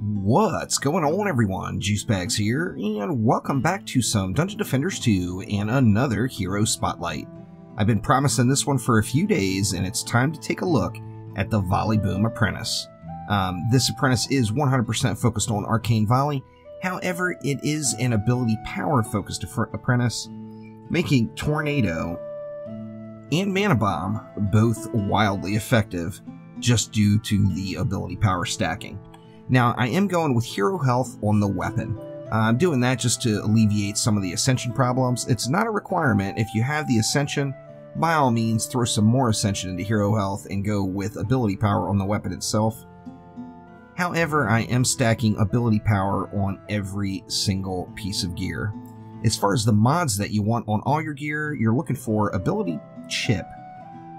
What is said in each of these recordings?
What's going on, everyone? Juicebags here, and welcome back to some Dungeon Defenders 2 and another Hero Spotlight. I've been promising this one for a few days, and it's time to take a look at the Volley Boom Apprentice. This apprentice is 100% focused on Arcane Volley. However, it is an ability power-focused apprentice, making Tornado and Mana Bomb both wildly effective just due to the ability power stacking. Now, I am going with hero health on the weapon. I'm doing that just to alleviate some of the Ascension problems. It's not a requirement. If you have the Ascension, by all means, throw some more Ascension into hero health and go with ability power on the weapon itself. However, I am stacking ability power on every single piece of gear. As far as the mods that you want on all your gear, you're looking for ability chip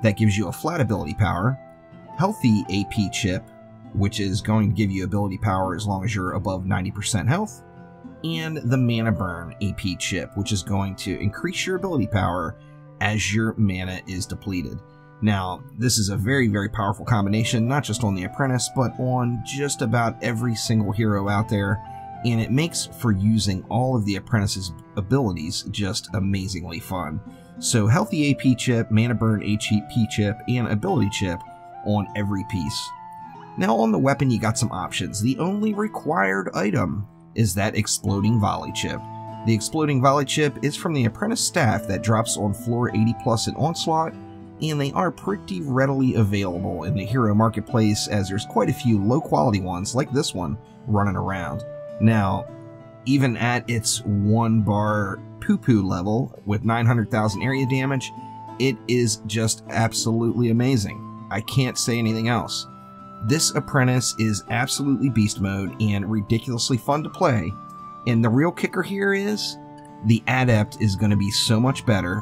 that gives you a flat ability power, healthy AP chip, which is going to give you ability power as long as you're above 90% health, and the Mana Burn AP chip, which is going to increase your ability power as your mana is depleted. Now, this is a very, very powerful combination, not just on the Apprentice, but on just about every single hero out there, and it makes for using all of the Apprentice's abilities just amazingly fun. So, healthy AP chip, Mana Burn AP chip, and ability chip on every piece. Now on the weapon you got some options. The only required item is that Exploding Volley chip. The Exploding Volley chip is from the Apprentice staff that drops on floor 80 plus in Onslaught, and they are pretty readily available in the hero marketplace as there's quite a few low quality ones like this one running around. Now, even at its 1 bar poo-poo level with 900,000 area damage, it is just absolutely amazing. I can't say anything else. This apprentice is absolutely beast mode and ridiculously fun to play, and the real kicker here is the adept is going to be so much better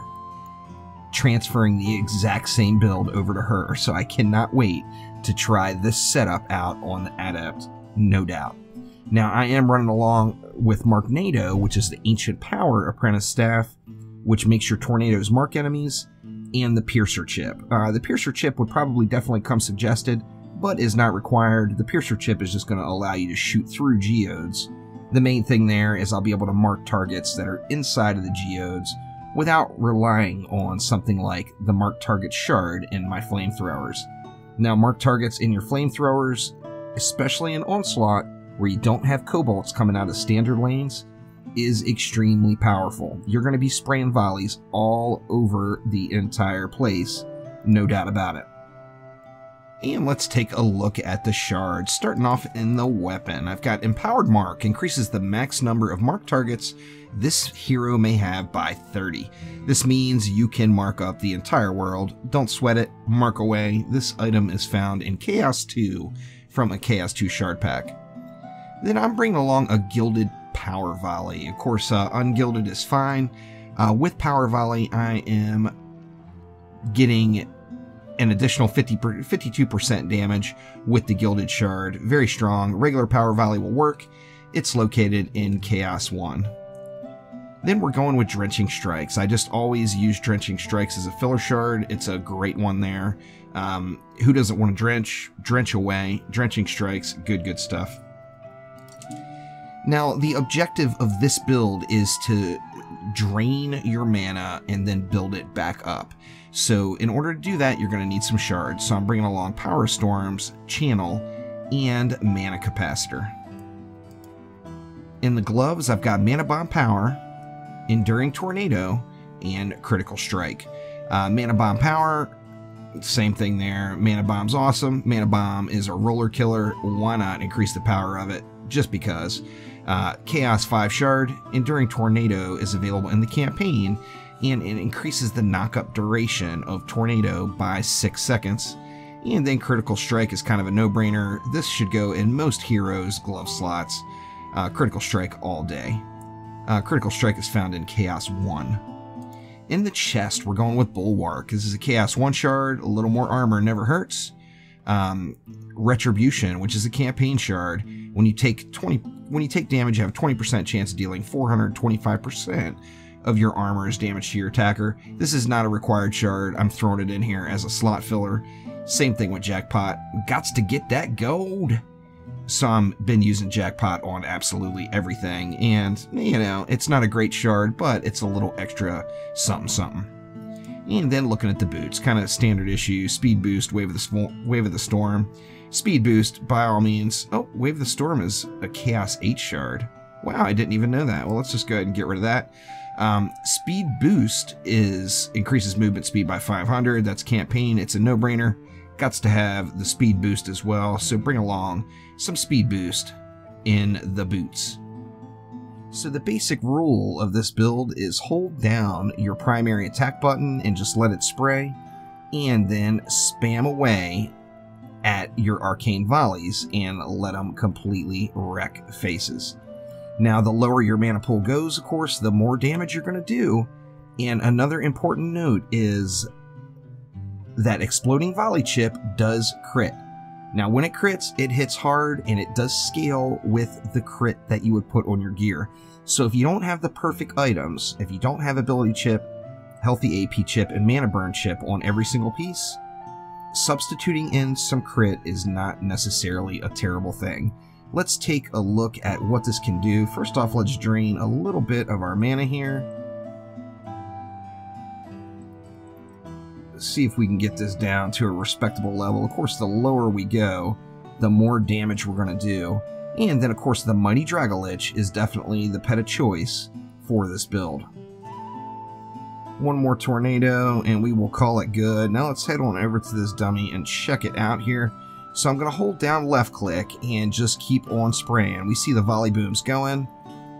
transferring the exact same build over to her, so I cannot wait to try this setup out on the adept, no doubt. Now I am running along with Marknado, which is the Ancient Power apprentice staff, which makes your tornadoes mark enemies, and the Piercer chip. The Piercer chip would probably definitely come suggested, but is not required. The Piercer chip is just going to allow you to shoot through geodes. The main thing there is I'll be able to mark targets that are inside of the geodes without relying on something like the mark target shard in my flamethrowers. Now, mark targets in your flamethrowers, especially in Onslaught, where you don't have kobolds coming out of standard lanes, is extremely powerful. You're going to be spraying volleys all over the entire place, no doubt about it. And let's take a look at the shards, starting off in the weapon. I've got Empowered Mark, increases the max number of mark targets this hero may have by 30. This means you can mark up the entire world. Don't sweat it, mark away. This item is found in Chaos 2 from a Chaos 2 shard pack. Then I'm bringing along a Gilded Power Volley. Of course, ungilded is fine. With Power Volley, I am getting an additional 52% damage with the Gilded Shard. Very strong. Regular Power Volley will work. It's located in Chaos 1. Then we're going with Drenching Strikes. I just always use Drenching Strikes as a filler shard. It's a great one there. Who doesn't want to drench? Drench away. Drenching Strikes. Good stuff. Now, the objective of this build is to drain your mana and then build it back up. So in order to do that, you're going to need some shards. So I'm bringing along Power Storms, Channel, and Mana Capacitor. In the gloves, I've got Mana Bomb Power, Enduring Tornado, and Critical Strike. Mana Bomb Power, same thing there. Mana Bomb's awesome. Mana Bomb is a roller killer. Why not increase the power of it? Just because. Chaos 5 Shard, Enduring Tornado is available in the campaign, and it increases the knockup duration of Tornado by 6 seconds. And then Critical Strike is kind of a no-brainer. This should go in most heroes' glove slots. Critical Strike all day. Critical Strike is found in Chaos 1. In the chest, we're going with Bulwark. This is a Chaos 1 shard. A little more armor never hurts. Retribution, which is a campaign shard. When you take damage, you have a 20% chance of dealing 425% of your armor's damage to your attacker. This is not a required shard. I'm throwing it in here as a slot filler. Same thing with Jackpot. Gots to get that gold. So I've been using Jackpot on absolutely everything, and, you know, it's not a great shard, but it's a little extra something something. And then looking at the boots, kind of standard issue, speed boost, Wave of the Storm. Speed boost, by all means. Oh, Wave of the Storm is a Chaos 8 shard. Wow, I didn't even know that. Well, let's just go ahead and get rid of that. Speed boost increases movement speed by 500. That's campaign. It's a no-brainer. Gots to have the speed boost as well, so bring along some speed boost in the boots. So the basic rule of this build is hold down your primary attack button and just let it spray, and then spam away at your arcane volleys and let them completely wreck faces. Now, the lower your mana pool goes, of course, the more damage you're going to do. And another important note is that exploding volley chip does crit. Now, when it crits, it hits hard, and it does scale with the crit that you would put on your gear. So if you don't have the perfect items, if you don't have ability chip, healthy AP chip, and mana burn chip on every single piece, substituting in some crit is not necessarily a terrible thing. Let's take a look at what this can do. First off, let's drain a little bit of our mana here. See if we can get this down to a respectable level. Of course, the lower we go, the more damage we're going to do. And then, of course, the Mighty Dragolich is definitely the pet of choice for this build. One more tornado, and we will call it good. Now let's head on over to this dummy and check it out here. So I'm going to hold down left click and just keep on spraying. We see the volley booms going.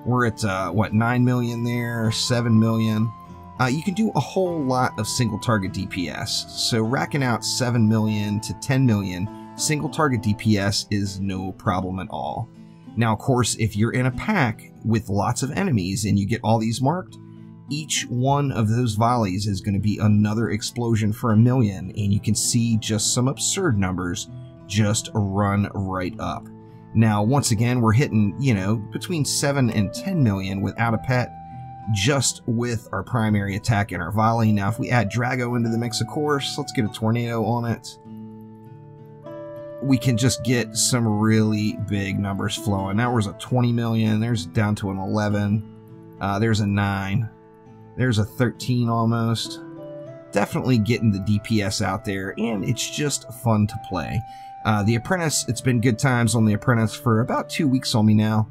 We're at, what, 9 million there, 7 million. You can do a whole lot of single target DPS, so racking out 7 million to 10 million single target DPS is no problem at all. Now, of course, if you're in a pack with lots of enemies and you get all these marked, each one of those volleys is going to be another explosion for 1 million, and you can see just some absurd numbers just run right up. Now, once again, we're hitting, you know, between 7 and 10 million without a pet, just with our primary attack and our volley. Now, if we add Drago into the mix, of course, let's get a tornado on it. We can just get some really big numbers flowing. Now there's a 20 million, there's down to an 11, there's a 9, there's a 13 almost. Definitely getting the DPS out there, and it's just fun to play. The Apprentice, it's been good times on the Apprentice for about 2 weeks on me now.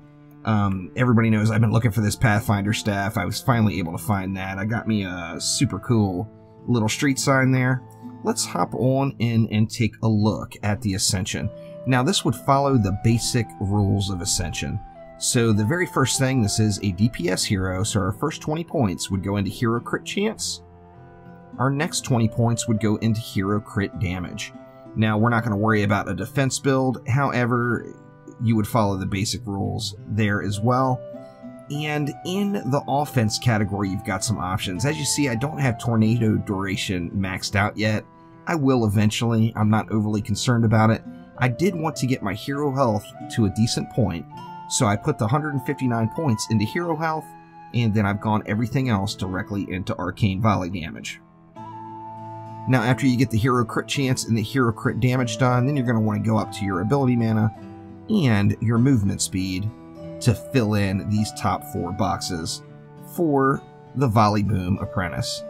Everybody knows I've been looking for this Pathfinder staff. I was finally able to find that. I got me a super cool little street sign there. Let's hop on in and take a look at the Ascension. Now, this would follow the basic rules of Ascension. So the very first thing, this is a DPS hero, so our first 20 points would go into hero crit chance. Our next 20 points would go into hero crit damage. Now, we're not going to worry about a defense build. However, you would follow the basic rules there as well. And in the offense category, you've got some options. As you see, I don't have tornado duration maxed out yet. I will eventually. I'm not overly concerned about it. I did want to get my hero health to a decent point, so I put the 159 points into hero health, and then I've gone everything else directly into arcane volley damage. Now, after you get the hero crit chance and the hero crit damage done, then you're going to want to go up to your ability mana and your movement speed to fill in these top 4 boxes for the Volley Boom Apprentice.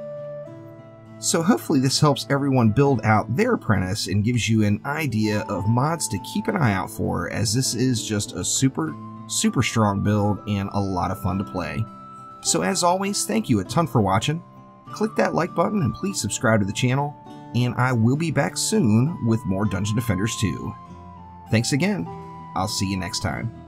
So hopefully this helps everyone build out their Apprentice and gives you an idea of mods to keep an eye out for, as this is just a super strong build and a lot of fun to play. So as always, thank you a ton for watching. Click that like button and please subscribe to the channel, and I will be back soon with more Dungeon Defenders 2. Thanks again. I'll see you next time.